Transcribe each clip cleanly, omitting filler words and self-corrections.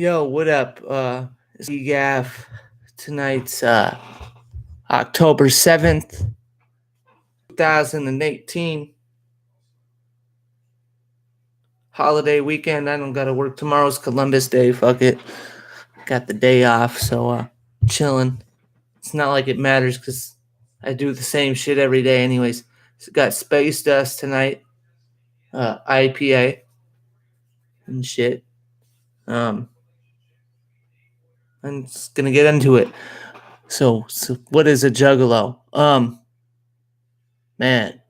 Yo, what up? It's DGAF. Tonight's October 7th, 2018. Holiday weekend. I don't gotta work tomorrow. It's Columbus Day. Fuck it. Got the day off, so chilling. It's not like it matters because I do the same shit every day anyways. So got Space Dust tonight. IPA and shit. I'm just gonna get into it. So what is a juggalo? Man,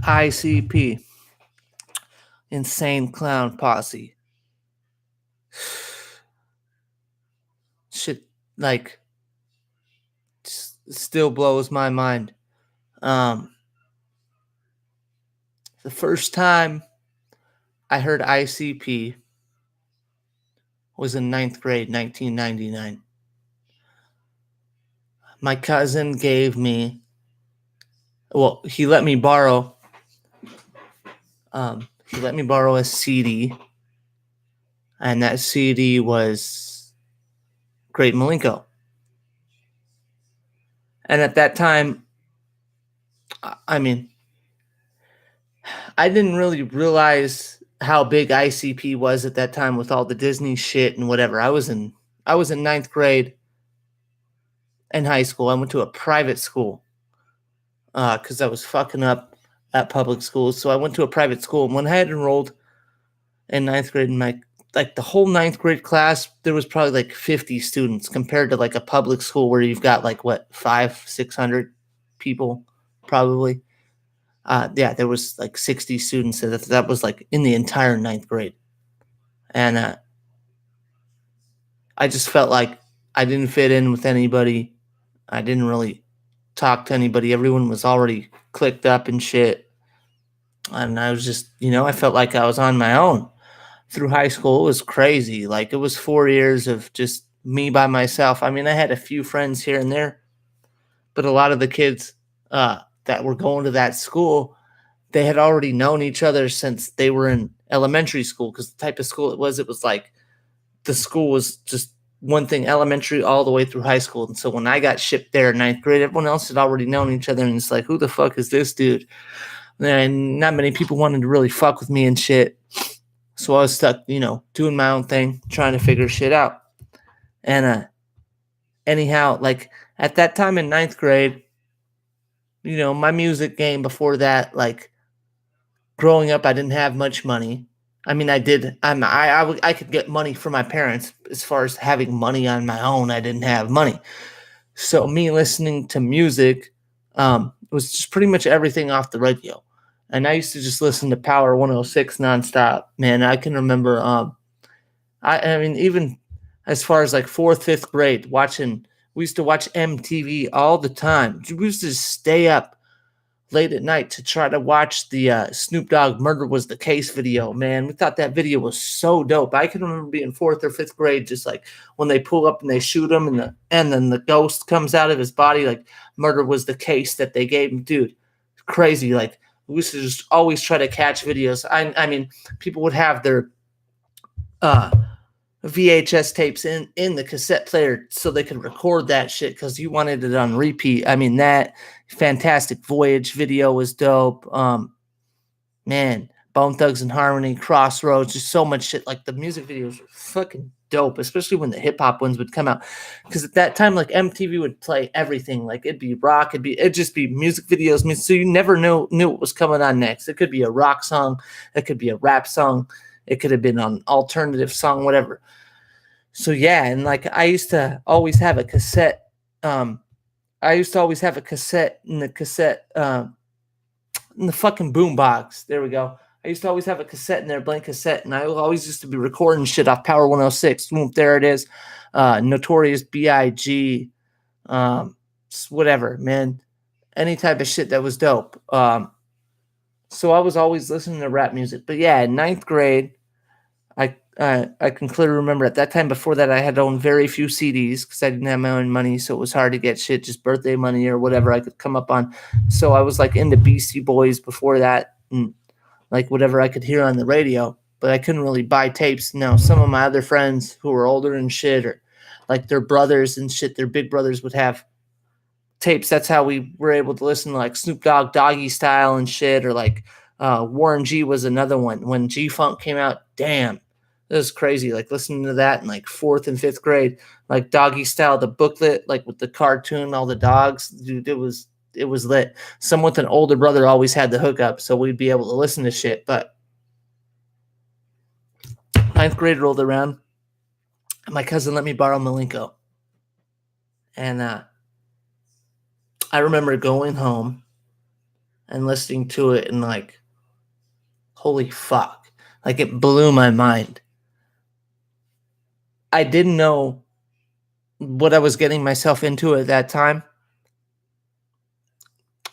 ICP, Insane Clown Posse. Shit, like, still blows my mind. The first time I heard ICP was in 9th grade, 1999. My cousin gave me, he let me borrow a CD, and that CD was Great Malenko. And at that time, I mean, I didn't really realize how big ICP was at that time with all the Disney shit and whatever. I was in 9th grade in high school. I went to a private school because I was fucking up at public schools. So I went to a private school. And when I had enrolled in 9th grade, in the whole 9th grade class, there was probably like 50 students compared to like a public school where you've got like 500-600 people probably. There was like 60 students. So that was like in the entire 9th grade. And I just felt like I didn't fit in with anybody. I didn't really talk to anybody. Everyone was already clicked up and shit. And I was just, I felt like I was on my own through high school. It was crazy. Like, it was 4 years of just me by myself. I mean, I had a few friends here and there, but a lot of the kids that were going to that school, they had already known each other since they were in elementary school, because the type of school it was like the school was just one thing, elementary all the way through high school. And so when I got shipped there in 9th grade, everyone else had already known each other. And it's like, who the fuck is this dude? And not many people wanted to really fuck with me and shit. So I was stuck, doing my own thing, trying to figure shit out. And anyhow, like at that time in 9th grade, my music game before that, like growing up, I didn't have much money. I mean, I did. I could get money from my parents. As far as having money on my own, I didn't have money. So me listening to music was just pretty much everything off the radio. And I used to just listen to Power 106 nonstop. Man, I can remember. I mean, even as far as like 4th, 5th grade, we used to watch MTV all the time. We used to stay up late at night to try to watch the Snoop Dogg "Murder Was the Case" video. Man, we thought that video was so dope. I can remember being 4th or 5th grade, just like when they pull up and they shoot him, and then the ghost comes out of his body. Like, murder was the case that they gave him, dude. Crazy. Like, we used to just always try to catch videos. I mean, people would have their VHS tapes in the cassette player so they could record that shit because you wanted it on repeat. I mean, that Fantastic Voyage video was dope. Man, Bone Thugs and Harmony, Crossroads, just so much shit. Like, the music videos were fucking dope, especially when the hip hop ones would come out. Because at that time, like, MTV would play everything. Like, it'd be rock, it'd just be music videos. So you never knew what was coming on next. It could be a rock song, it could be a rap song, it could have been an alternative song, whatever. So yeah, and like I used to always have a cassette. I used to always have a cassette in the fucking boombox. There we go. I used to always have a cassette in there, blank cassette, and I always used to be recording shit off Power 106. Boom, there it is. Notorious B.I.G. Whatever, man. Any type of shit that was dope. So I was always listening to rap music. But yeah, in 9th grade, I can clearly remember at that time. Before that, I had owned very few CDs because I didn't have my own money, so it was hard to get shit, just birthday money or whatever I could come up on. So I was like into Beastie Boys before that, and like whatever I could hear on the radio, but I couldn't really buy tapes. Now, some of my other friends who were older and shit, or like their brothers and shit, their big brothers would have tapes. That's how we were able to listen to like Snoop Dogg, Doggy Style and shit, or like Warren G was another one. When G Funk came out, damn, it was crazy. Like listening to that in like fourth and fifth grade, like Doggy Style, the booklet, like with the cartoon, all the dogs, dude, it was lit. Someone with an older brother always had the hookup, so we'd be able to listen to shit. But ninth grade rolled around, and my cousin let me borrow Malenko, and I remember going home and listening to it and like, holy fuck. Like it blew my mind. I didn't know what I was getting myself into at that time,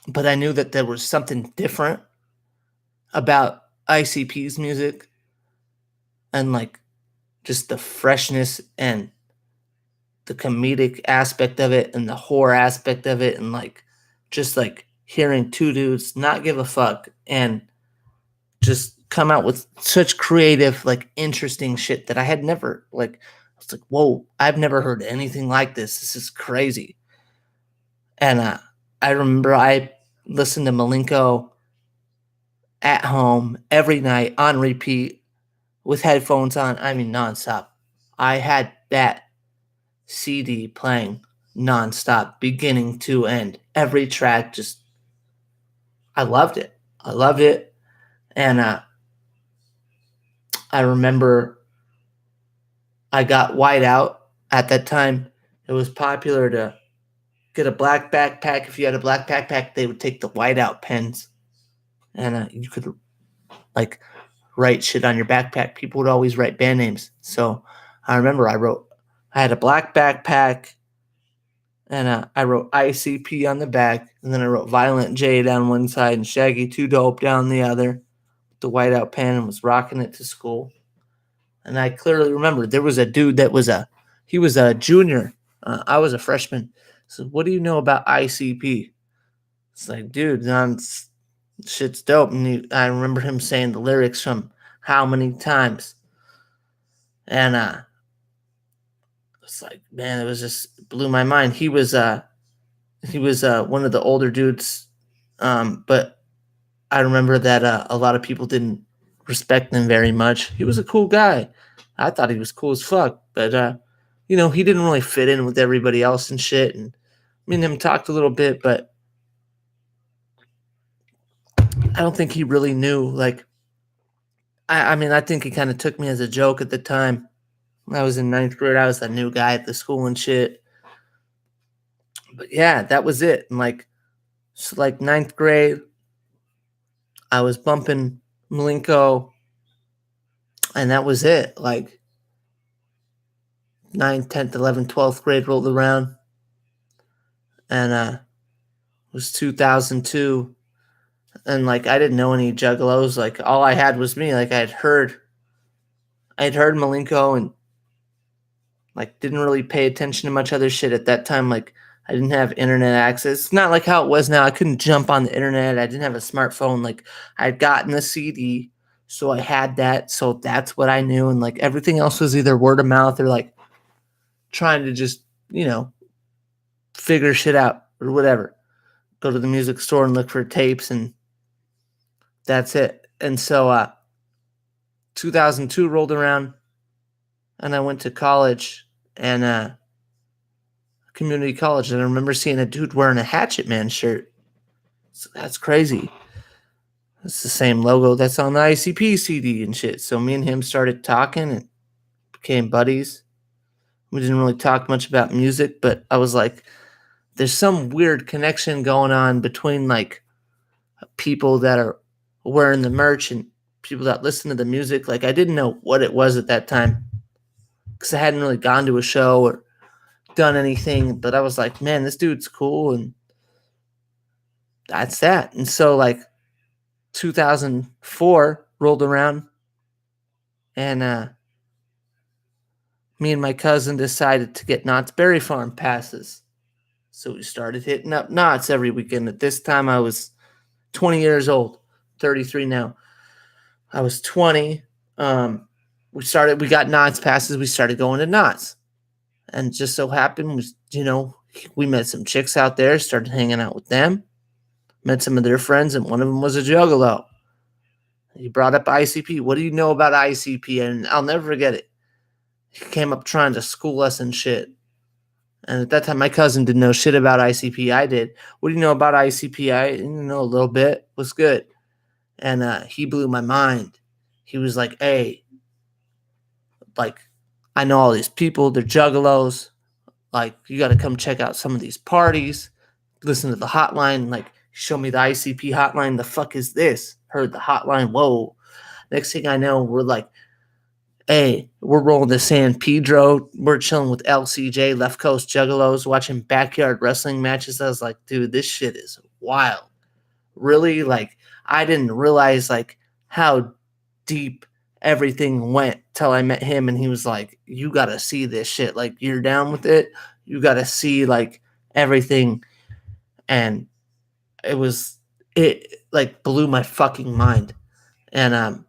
but I knew that there was something different about ICP's music and like just the freshness and the comedic aspect of it and the horror aspect of it, and like just like hearing two dudes not give a fuck and just come out with such creative, like interesting shit that I had never like. I was like, whoa, I've never heard anything like this. This is crazy. And I remember I listened to Malenko at home every night on repeat with headphones on. I mean, nonstop. I had that CD playing nonstop, beginning to end. Every track, just I loved it. I loved it. And I remember I got white out at that time. It was popular to get a black backpack. If you had a black backpack, they would take the whiteout pens, and you could like write shit on your backpack. People would always write band names. So I remember I had a black backpack, and I wrote ICP on the back, and then I wrote Violent J down one side and Shaggy 2 Dope down the other. The whiteout pen, and was rocking it to school. And I clearly remember there was a dude that was he was a junior. I was a freshman. So what do you know about ICP? It's like, dude, shit's dope. And I remember him saying the lyrics from How Many Times. And it's like, man, it was just blew my mind. He was one of the older dudes, but I remember that a lot of people didn't respect him very much. He was a cool guy. I thought he was cool as fuck, but he didn't really fit in with everybody else and shit. And me and him talked a little bit, but I don't think he really knew. Like, I mean, I think he kind of took me as a joke at the time. When I was in ninth grade, I was the new guy at the school and shit. But yeah, that was it. And like, so like ninth grade, I was bumping Malenko, and that was it. Like 9th, 10th, 11th, 12th grade rolled around, and it was 2002, and like I didn't know any juggalos. Like all I had was me. Like I had heard Malenko, and like didn't really pay attention to much other shit at that time. Like I didn't have internet access. It's not like how it was now. I couldn't jump on the internet. I didn't have a smartphone. Like I had gotten the CD, so I had that. So that's what I knew, and like everything else was either word of mouth or like trying to just figure shit out or whatever. Go to the music store and look for tapes, and that's it. And so 2002 rolled around, and I went to college, and community college, and I remember seeing a dude wearing a Hatchetman shirt. So that's crazy. It's the same logo that's on the ICP CD and shit. So me and him started talking and became buddies. We didn't really talk much about music, but I was like, there's some weird connection going on between like people that are wearing the merch and people that listen to the music. Like I didn't know what it was at that time because I hadn't really gone to a show or done anything, but I was like, man, this dude's cool, and that's that. And so like 2004 rolled around, and me and my cousin decided to get Knott's Berry Farm passes. So we started hitting up Knott's every weekend. At this time, I was 20 years old, 33 now. I was 20. Um, we got Knots passes. We started going to Knots. And just so happened, we met some chicks out there, started hanging out with them, met some of their friends, and one of them was a juggalo. He brought up ICP. What do you know about ICP? And I'll never forget it. He came up trying to school us and shit. And at that time, my cousin didn't know shit about ICP. I did. What do you know about ICP? I know a little bit. Was good. And he blew my mind. He was like, hey, like, I know all these people. They're juggalos. Like, you got to come check out some of these parties. Listen to the hotline. Like, show me the ICP hotline. The fuck is this? Heard the hotline. Whoa. Next thing I know, we're like, hey, we're rolling to San Pedro. We're chilling with LCJ, Left Coast Juggalos, watching backyard wrestling matches. I was like, dude, this shit is wild. Really? Like, I didn't realize, like, how deep everything went till I met him, and he was like, you got to see this shit. Like, you're down with it? You got to see, like, everything. And it, like, blew my fucking mind. And,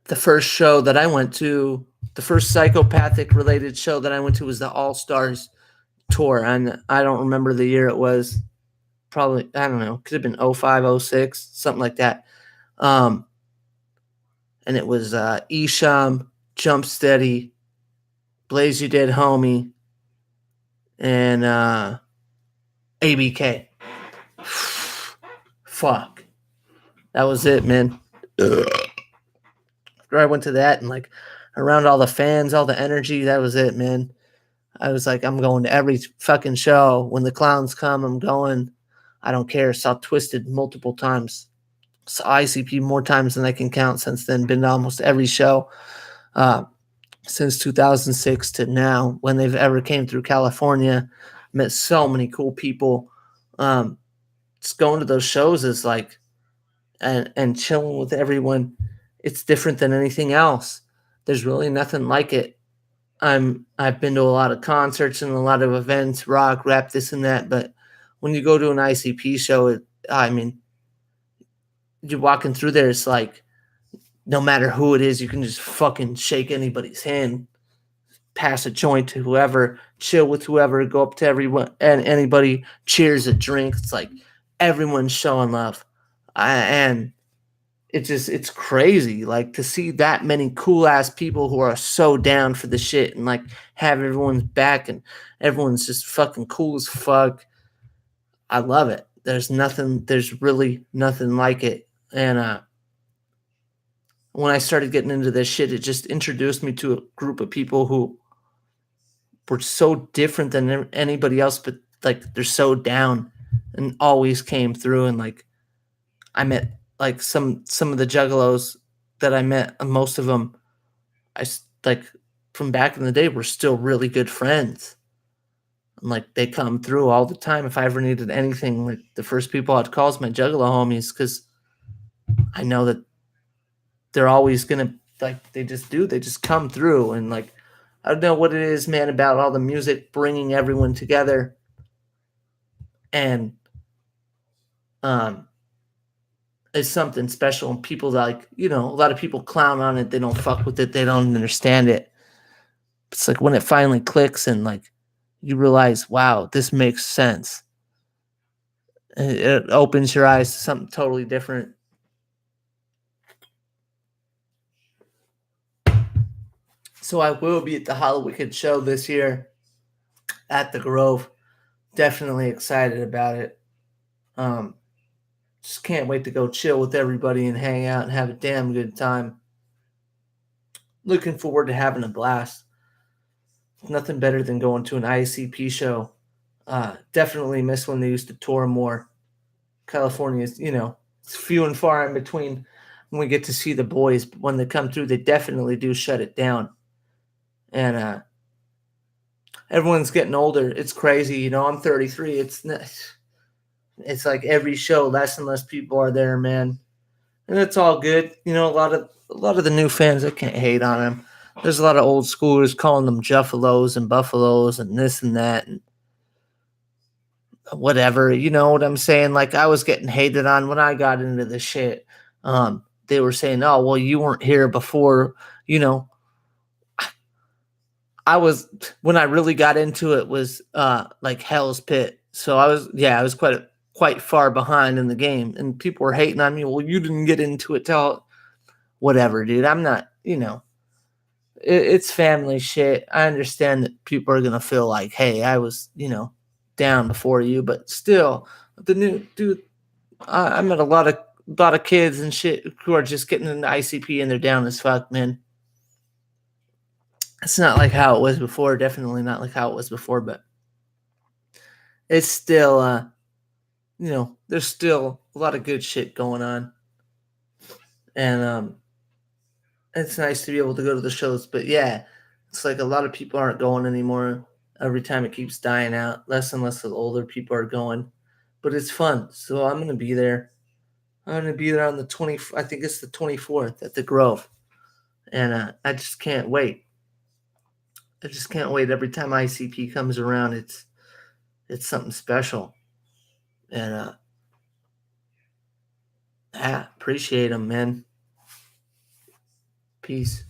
the first show that I went to, the first psychopathic related show that I went to was the All Stars tour. And I don't remember the year it was. Probably, I don't know, could have been 05, 06, something like that. And it was Isham, Jump Steady, Blaze You Dead Homie, and ABK. Fuck. That was it, man. After I went to that and, like, around all the fans, all the energy, that was it, man. I was like, I'm going to every fucking show. When the clowns come, I'm going. I don't care. Saw Twisted multiple times. Saw ICP more times than I can count since then. Been to almost every show since 2006 to now. When they've ever came through California, met so many cool people. Just going to those shows is like, and chilling with everyone. It's different than anything else. There's really nothing like it. I've been to a lot of concerts and a lot of events, rock, rap, this and that, but when you go to an ICP show, you're walking through there, it's like, no matter who it is, you can just fucking shake anybody's hand, pass a joint to whoever, chill with whoever, go up to everyone and anybody, cheers a drink. It's like everyone's showing love. And it's crazy, like, to see that many cool ass people who are so down for the shit and, like, have everyone's back and everyone's just fucking cool as fuck. I love it. There's really nothing like it. And when I started getting into this shit, it just introduced me to a group of people who were so different than anybody else, but, like, they're so down and always came through. And, like, I met, like, some of the juggalos that I met, most of them, like, from back in the day, were still really good friends. And, like, they come through all the time. If I ever needed anything, like, the first people I'd call is my juggalo homies, because I know that they're always gonna, like, they just come through. And, like, I don't know what it is, man, about all the music bringing everyone together. And it's something special, and people, like, a lot of people clown on it. They don't fuck with it. They don't understand it. It's like when it finally clicks and, like, you realize, wow, this makes sense. It opens your eyes to something totally different. So I will be at the Hollywood show this year at the Grove. Definitely excited about it. Just can't wait to go chill with everybody and hang out and have a damn good time. Looking forward to having a blast. Nothing better than going to an ICP show. Definitely miss when they used to tour more. California is, it's few and far in between when we get to see the boys. But when they come through, they definitely do shut it down. And everyone's getting older. It's crazy. I'm 33. It's like every show, less and less people are there, man. And it's all good. A lot of the new fans, I can't hate on them. There's a lot of old schoolers calling them Juffalos and Buffaloes and this and that and whatever. You know what I'm saying? Like, I was getting hated on when I got into this shit. they were saying, "Oh, well, you weren't here before." You know, I was when I really got into it was like Hell's Pit. So I was quite far behind in the game, and people were hating on me. Well, you didn't get into it till whatever, dude. I'm not, it's family shit. I understand that people are gonna feel like, hey, I was, down before you, but still, the new dude. I met a lot of kids and shit who are just getting into ICP and they're down as fuck, man. It's not like how it was before. Definitely not like how it was before, but it's still, there's still a lot of good shit going on, and it's nice to be able to go to the shows. But yeah, it's like a lot of people aren't going anymore. Every time it keeps dying out, less and less of the older people are going, but it's fun. So I'm gonna be there. I'm gonna be there on the 20. I think it's the 24th at the Grove, and I just can't wait. I just can't wait. Every time ICP comes around, it's something special, and yeah, appreciate them, man. Peace.